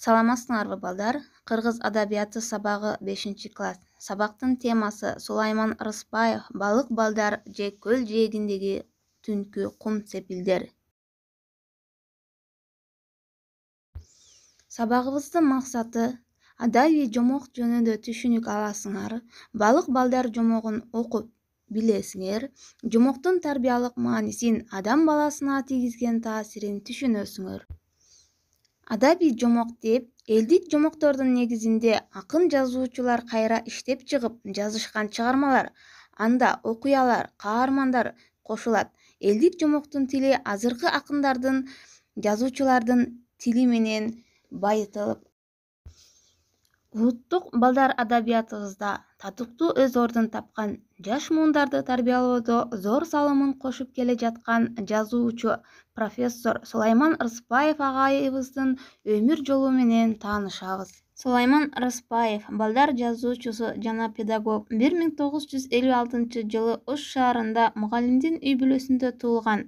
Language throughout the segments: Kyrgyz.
Саламатсыңарбы балдар? Кыргыз адабияты сабагы 5-класс. Сабактын темасы Сулайман Рыспаев балык балдар же көл жээгиндеги түнкү кум сепилдер. Сабагыбыздын максаты адабий жомок жөнүндө түшүнүк аласыңар, балык балдар жомогун окуп билесиңер, жомоктун тарбиялык маанисин, адам баласына тийгизген таасирин түшүнөсүңөр. Адабий жомок деп элдик жомоктордун негизинде акын жазуучулар кайра иштеп чыгып жазышкан чыгармалар, анда окуялар, каармандар кошулат. Элдик жомоктун тили азыркы акындардын, жазуучулардын тили менен байытылып. Улуттук балдар адабиятыбызда татыктуу өз ордун тапкан, жаш муундарды тарбиялоодо зор салымын кошуп келе жаткан жазуучу профессор Сулайман Рыспаев агайыбыздын өмүр жолу менен таанышабыз. Сулайман Рыспаев балдар жазуучусу жана педагог. 1956-жылы Ош шаарында мугалимдин үй бүлөсүндө туулган.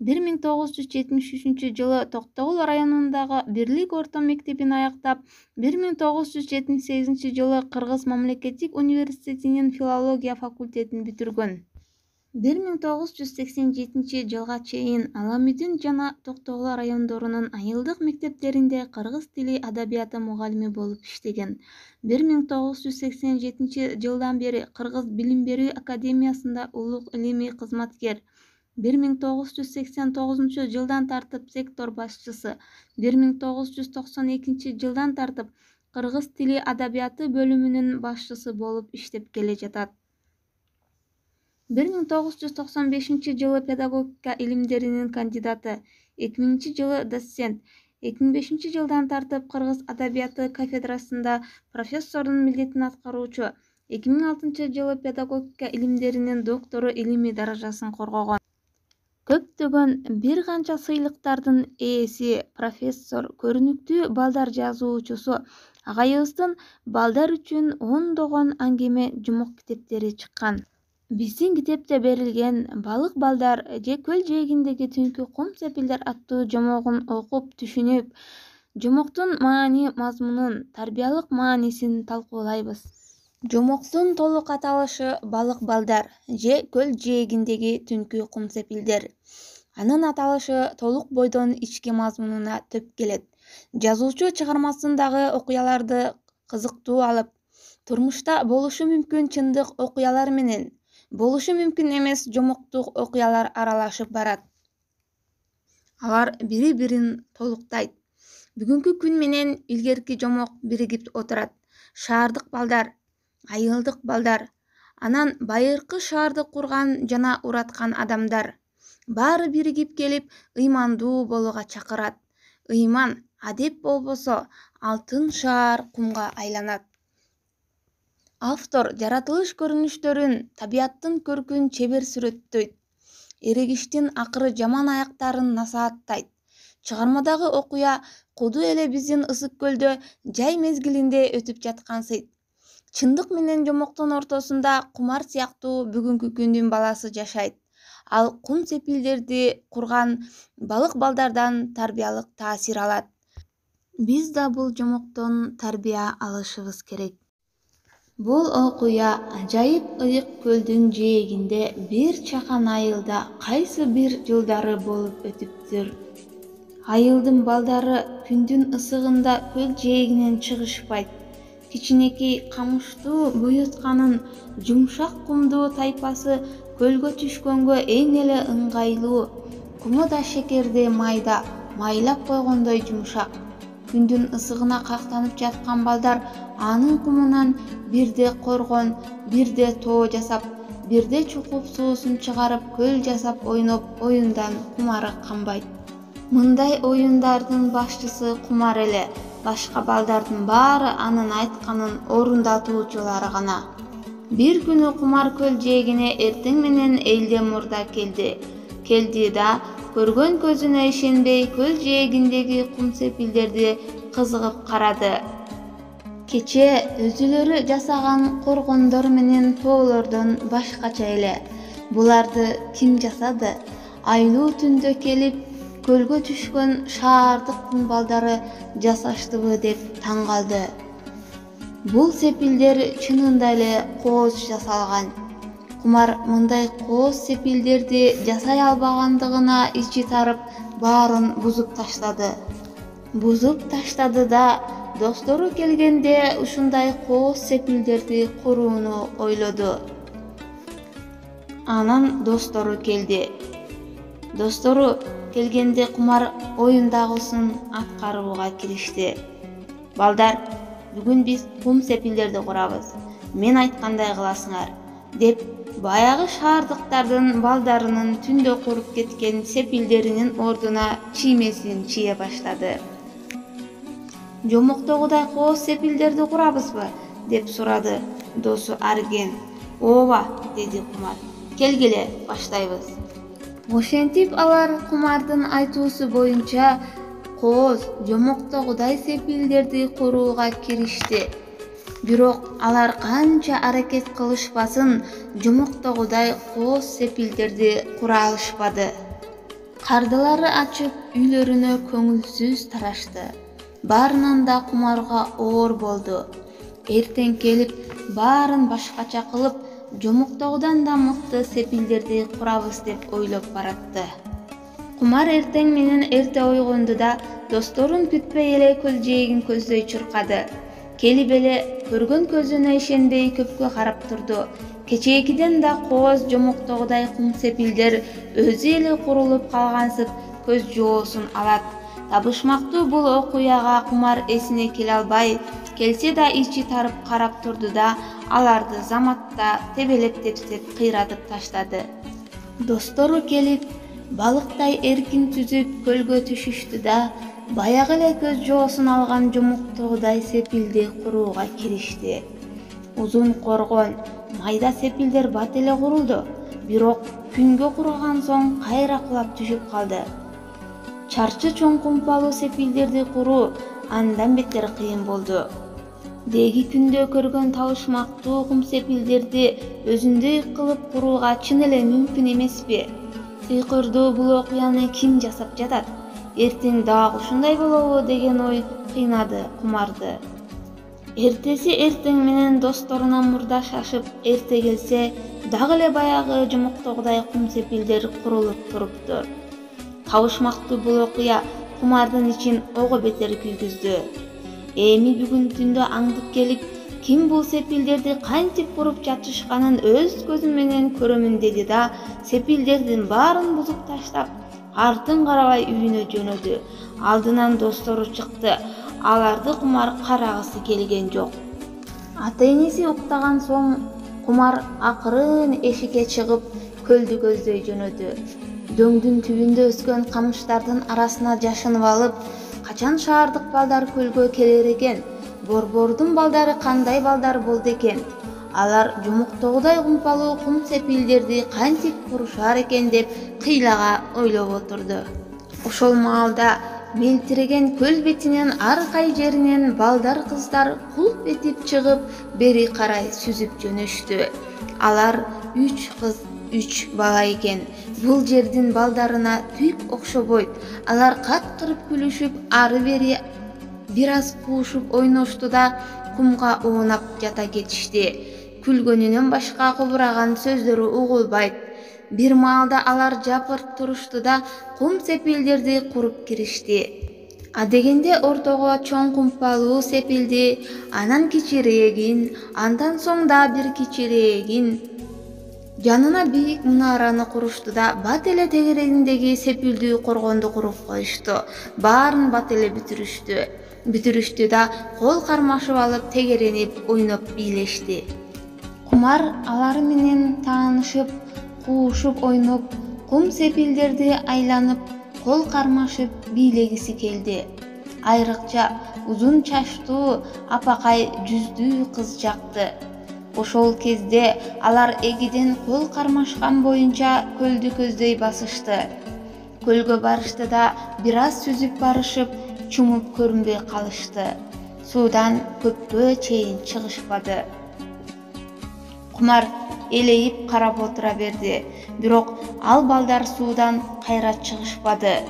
1973-жылы Токтогул районундагы Бирлик орто мектебин аяктап, 1978-жылы Кыргыз мамлекеттик университетинин филология факультетин бүтүргөн. 1987-жылга чейин Аламүдүн жана Токтогул райондорунун айылдык мектептеринде кыргыз тили адабияты мугалими болуп иштеген. 1987-жылдан бери Кыргыз билим берүү академиясында улук илимий кызматкер. 1989-жылдан тартып сектор башчысы, 1992-жылдан тартып Кыргыз тили адабияты бөлүмүнүн башчысы болуп иштеп келе жатат. 1995-жылы педагогика илимдеринин кандидаты, 2000-жылы доцент, 2005-жылдан тартып Кыргыз адабияты кафедрасында профессордун милдетин аткаруучу, 2006-жылы педагогика илимдеринин доктору илимий даражасын коргогон. Көптөгөн бир канча сыйлыктардын ээси, профессор, көрүнүктүү балдар жазуучусу агайыбыздын балдар үчүн ондогон аңгеме, жомок китептери чыккан. Биздин китепте берилген балык балдар же көл жээгиндеги түнкү кум сепилдер аттуу жомогун окуп түшүнүп, жомоктун маани мазмунун, тарбиялык маанисин талкуулайбыз. Жомоктун толук аталышы балык балдар же көл жээгиндеги түнкү кум сепилдер. Анын аталышы толук бойдон ички мазмунуна төп келет. Жазуучу чыгармасындагы окуяларды кызыктуу алып, турмушта болушу мүмкүн чындык окуялар менен болушу мүмкүн эмес жомоктук окуялар аралашып барат. Алар бири-бирин толуктайт. Бүгүнкү күн менен илгерки жомок биригип отурат. Шаардык балдар, айылдык балдар, анан байыркы шаарды курган жана ураткан адамдар. Баары биригип келип, ыймандуу болууга чакырат. Ыйман, адеп болбосо, алтын шаар кумга айланат. Автор жаратылыш көрүнүштөрүн, табияттын көркүн чебер сүрөттөйт. Эрегиштин акыры жаман аяктарын насааттайт. Чыгармадагы окуя куду эле биздин ысык көлдө жай мезгилинде өтүп жаткансыйт. Чындык менен жомоктун ортосунда кумар сыяктуу бүгүнкү күндүн баласы жашайт. Ал кум сепилдерди курган балык балдардан тарбиялык таасир алат. Биз да бул жомоктон тарбия алышыбыз керек. Бул окуя ажайып ыйык көлдүн жээгинде бир чакан айылда кайсы бир жылдары болуп өтүптүр. Айылдын балдары күндүн ысыгында көл жээгинен чыгышпайт. Кичинекей камыштуу буютканын жумшак кумдуу тайпасы көлгө түшкөнгө эң эле ыңгайлуу. Куму да шекерде майда, майлап койгондой жумшак. Күндүн ысыгына кактанып жаткан балдар анын кумунан бирде коргон, бирде тоо жасап, бирде чукуп суусун чыгарып көл жасап ойноп, оюндан кумары канбайт. Мындай оюндардын башчысы кумар эле. Башка балдардын баары анын айтканын орундатуучулары гана. Бир күнү кумар көл жээгине эртең менен элден мурда келди да, көргөн көзүнө ишенбей көл жээгиндеги кум сепилдерди кызыгып карады. Кече өзүлөрү жасаган коргондор менен тоолордон башкача эле. Буларды ким жасады? Айлуу түндө келип, көлгө түшкөн шаардыктын балдары жасаштыбы деп таң калды. Бул сепилдер чынында эле кооз жасалган. Кумар мындай кооз сепилдерди жасай албагандыгына ичи тарып, баарын бузуп таштады да достору келгенде ушундай кооз сепилдерди курууну ойлоду. Анан достору келди. Достору келгенде Кумар оюндагысын аткарууга киришти. Балдар, бүгүн биз кум сепилдерди курабыз. Мен айткандай кыласыңар, деп баягы шаардыктардын балдарынын түндө куруп кеткен сепилдеринин ордуна чиймесин чие баштады. Жомоктогудай кооз сепилдерди курабызбы? Деп сурады досу Арген. Ооба, деди Кумар. Келгиле, баштайбыз. Ошентип алар Кумардын айтуусу боюнча кооз, жомоктогудай сепилдерди курууга киришти. Бирок алар канча аракет кылышпасын, жомоктогудай кооз сепилдерди кура алышпады. Кардылары ачып, үйлөрүнө көңүлсүз тарашты. Баарынан да Кумарга оор болду. Эртең келип, баарын башкача кылып, жомоктогудан да мыкты сепилдерди курабыз деп ойлоп баратты. Кумар эртең менен эрте ойгонду да досторун күтпөй эле көз жээгин көздөй чуркады. Келип эле көргөн көзүнө ишенбей көпкө карап турду. Кечээкиден да кооз жомоктогудай кум сепилдер өзү эле курулуп калгансып көз жоосун алат. Табышмактуу бул окуяга Кумар эсине келе албай, келсе да ичи тарып карап турду да аларды заматта тебелеп-тепсеп кыйратып таштады. Достору келип, балыктай эркин түзүп көлгө түшүштү да баягы эле көз жоосун алган жомоктогудай сепилди курууга киришти. Узун коргон, майда сепилдер бат эле курулду, бирок күнгө курган соң кайра кулап түшүп калды. Чарчы чоң кумпалуу сепилдерди куруу андан бетер кыйын болду. Деги күндө көргөн табышмактуу кум сепилдерди өзүндөй кылып курууга чын эле мүмкүн эмеспи? Сыйкырдуу бул окуяны ким жасап жатат? Эртең дагы ушундай болобу деген ой кыйнады Кумарды. Эртеси эртең менен досторуна мурда шашып, эрте келсе, дагы эле баягы жомоктогудай кум сепилдер курулуп туруптур. Табышмактуу бул окуя Кумардын ичин ого бетер күйгүздү. Эми бүгүн түндө аңдып келип, ким бул сепилдерди кантип куруп жатышканын өз көзүм менен көрөмүн деди да, сепилдердин баарын бузуп таштап, артын карабай үйүнө жөнөдү. Алдынан достору чыкты. Аларды Кумар карагысы келген жок. Ата-энеси уктаган соң Кумар акырын эшикке чыгып, көлдү көздөй жөнөдү. Дөңдүн түбүндө өскөн камыштардын арасына жашынып алып, качан шаардык балдар көлгө келер экен? Борбордун балдары кандай балдар болду экен? Алар жомоктогудай кумпалуу кум сепилдерди кантип курушар экен деп кыйлага ойлоп отурду. Ошол маалда мелтиреген көл бетинен ар кай жеринен балдар кыздар кулп этип чыгып, бери карай сүзүп жөнөштү. Алар 3 кыз, 3 бала экен. Бул жердин балдарына түк окшобойт. Алар каткырып күлүшүп, ары бери бир аз куушуп ойношту да кумга оонап жата кетишти. Күлгөнүнөн башка кубураган сөздөрү угулбайт. Бир маалда алар жапырт турушту да кум сепилдерди куруп киришти. Адегенде ортого чоң кумпалуу сепилди, анан кичирээгин, андан соң да бир кичирээгин, жанына бийик мунараны курушту да бат эле тегерегиндеги сепилдүү коргонду куруп коюшту. Баарын бат эле бүтүрүштү да кол кармашып алып тегеренип ойноп бийлешти. Кумар алар менен таанышып, куушуп ойноп, кум сепилдерди айланып, кол кармашып бийлегиси келди. Айрыкча узун чачтуу, апакай жүздүү кыз жакты. Ошол кезде алар эгиден кол кармашкан боюнча көлдү көздөй басышты. Көлгө барышты да бир аз сүзүп барышып, чумуп көрүнбөй калышты. Суудан көпкө чейин чыгышпады. Кумар элейип карап отура берди, бирок ал балдар суудан кайра чыгышпады.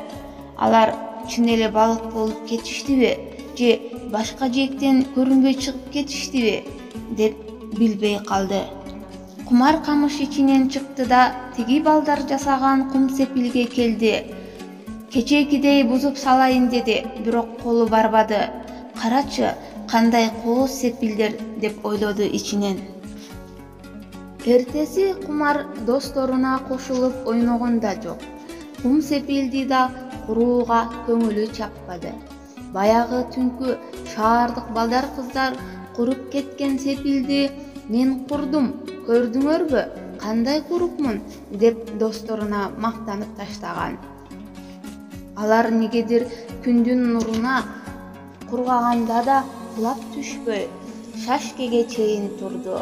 Алар чын эле балык болуп кетиштиби же башка жээктен көрүнбөй чыгып кетиштиби деп билбей калды. Кумар камыш ичинен чыкты да тиги балдар жасаган кум сепилге келди. Кечээкидей бузуп салайын деди, бирок колу барбады. Карачы, кандай кооз сепилдер деп ойлоду ичинен. Эртеси Кумар досторуна кошулуп ойногон да жок. Кум сепилди да курууга көңүлү чаппады. Баягы түнкү шаардык балдар кыздар куруп кеткен сепилди мен курдум, көрдүңөрбү, кандай курупмун деп досторуна мактанып таштаган. Алар негедир күндүн нуруна кургаганда да кулап түшпөй, шашкеге чейин турду.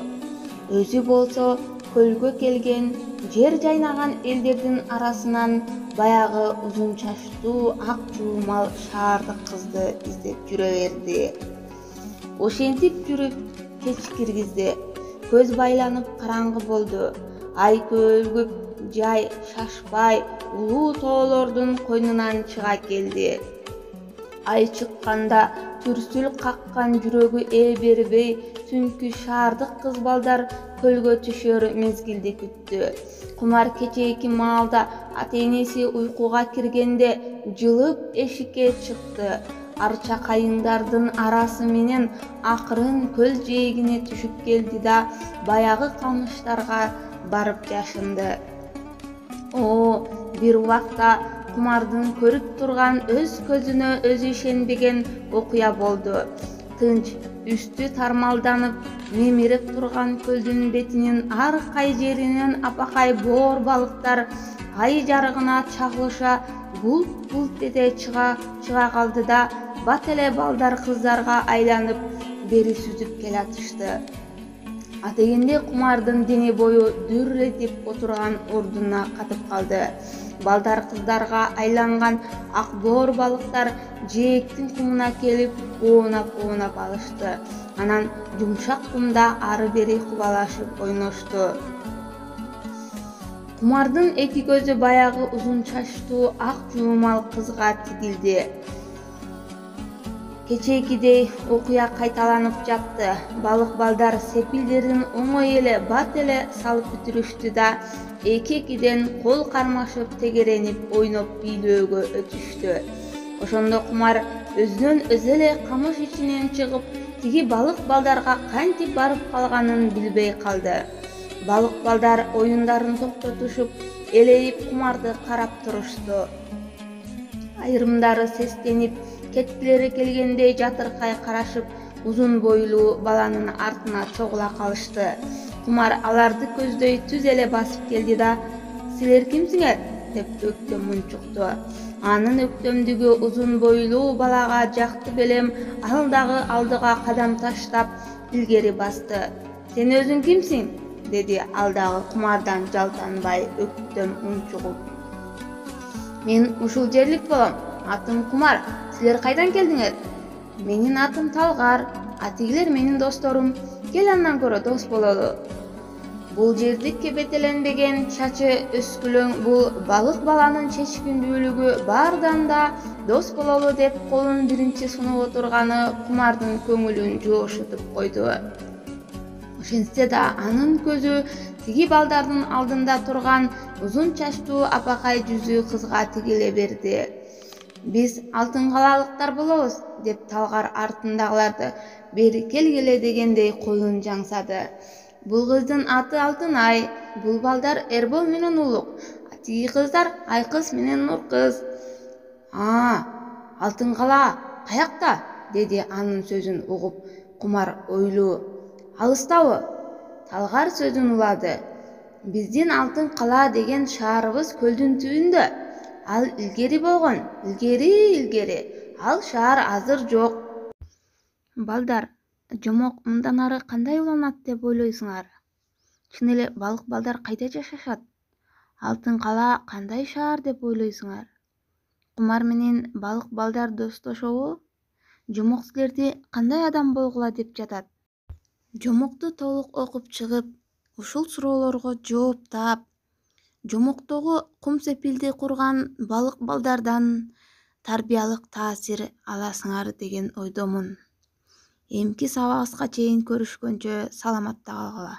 Өзү болсо көлгө келген, жер жайнаган элдердин арасынан баягы узун чачтуу ак жуумал шаардык кызды издеп жүрө берди. Ошентип жүрүп кеч киргизди. Көз байланып караңгы болду. Ай көлгүп, жай шашпай улуу тоолордун койнунан чыга келди. Ай чыкканда түрсүл каккан жүрөгү бербей түнкү шаардык кыз балдар көлгө түшөр мезгилди күттү. Кумар кечээки маалда ата-энеси уйкуга киргенде жылып эшикке чыкты. Арча кайыңдардын арасы менен акырын көл жээгине түшүп келди да баягы камыштарга барып жашынды. Бир убакта Кумардын көрүп турган өз көзүнө өзү ишенбеген окуя болду. Тынч, үстү тармалданып, мемирип турган көлдүн бетинин ар кай жеринен апакай боор балыктар ай жарыгына чагылыша булт-булт эте чыга калды да бат эле балдар кыздарга айланып бери сүзүп келатышты. Атегенде Кумардын дене бою дүр этип отурган ордуна катып калды. Балдар кыздарга айланган ак боор балыктар жээктин кумуна келип оонап алышты. Анан жумшак кумда ары бери кубалашып ойношту. Кумардын эки көзү баягы узун чачтуу ак жуумал кызга тигилди. Кечээкидей окуя кайталанып жатты. Балык балдар сепилдерин оңой эле бат эле салып бүтүрүштү да эки-экиден кол кармашып тегеренип ойноп бийлөөгө өтүштү. Ошондо Кумар өзүнөн өзү эле камыш ичинен чыгып, тиги балык балдарга кантип барып калганын билбей калды. Балык балдар оюндарын токтотушуп, элейип Кумарды карап турушту. Айрымдары сестенип, кеткилери келгендей жатыркай карашып, узун бойлуу баланын артына чогула калышты. Кумар аларды көздөй түз эле басып келди да "Силер кимсиңер?" деп өктөм мунчукту. Анын өктөмдүгү узун бойлуу балага жакты белем ал дагы алдыга кадам таштап илгери басты. "Сен өзүң кимсиң?" деди ал дагы Кумардан жалтанбай өктөм унчугуп. "Мен ушул жерлик болом. Атым Кумар. Силер кайдан келдиңер?" "Менин атым Талгар. Атигилер менин досторум. Кел андан көрө дос бололу." Бул жерди кебетеленбеген чачы өскүлөң бул балык баланын чечкиндүүлүгү баардан да дос бололу деп колун биринчи сунуп отурганы Кумардын көңүлүн жоошутуп койду. Ошентсе да анын көзү тиги балдардын алдында турган узун чачтуу апакай жүзү кызга тигиле берди. "Биз алтын калалыктар болобуз" деп Талгар артындагыларды "Бери келгиле" дегендей колун жаңсады. "Бул кыздын аты Алтынай, бул балдар Эрбол менен Улук, тиги кыздар Айкыз менен Нуркыз." Алтын кала каякта?" деди анын сөзүн угуп Кумар ойлуу. "Алыстабы?" Талгар сөзүн улады. "Биздин Алтын кала деген шаарыбыз көлдүн түбүндө. Ал илгери болгон, илгери. Ал шаар азыр жок." "Балдар, жомок мындан ары кандай уланат деп ойлойсуңар? Чын эле балык балдар кайда жашашат? Алтын кала кандай шаар деп ойлойсуңар? Кумар менен балык балдар достошобу? Жомок силерди кандай адам болгула деп жатат?" Жомокту толук окуп чыгып, ушул суроолорго жооп таап, жомоктогу кум сепилди курган балык балдардан тарбиялык таасир аласыңар деген ойдомун. Эмки сабагыбызга чейин көрүшкөнчө саламатта калгыла.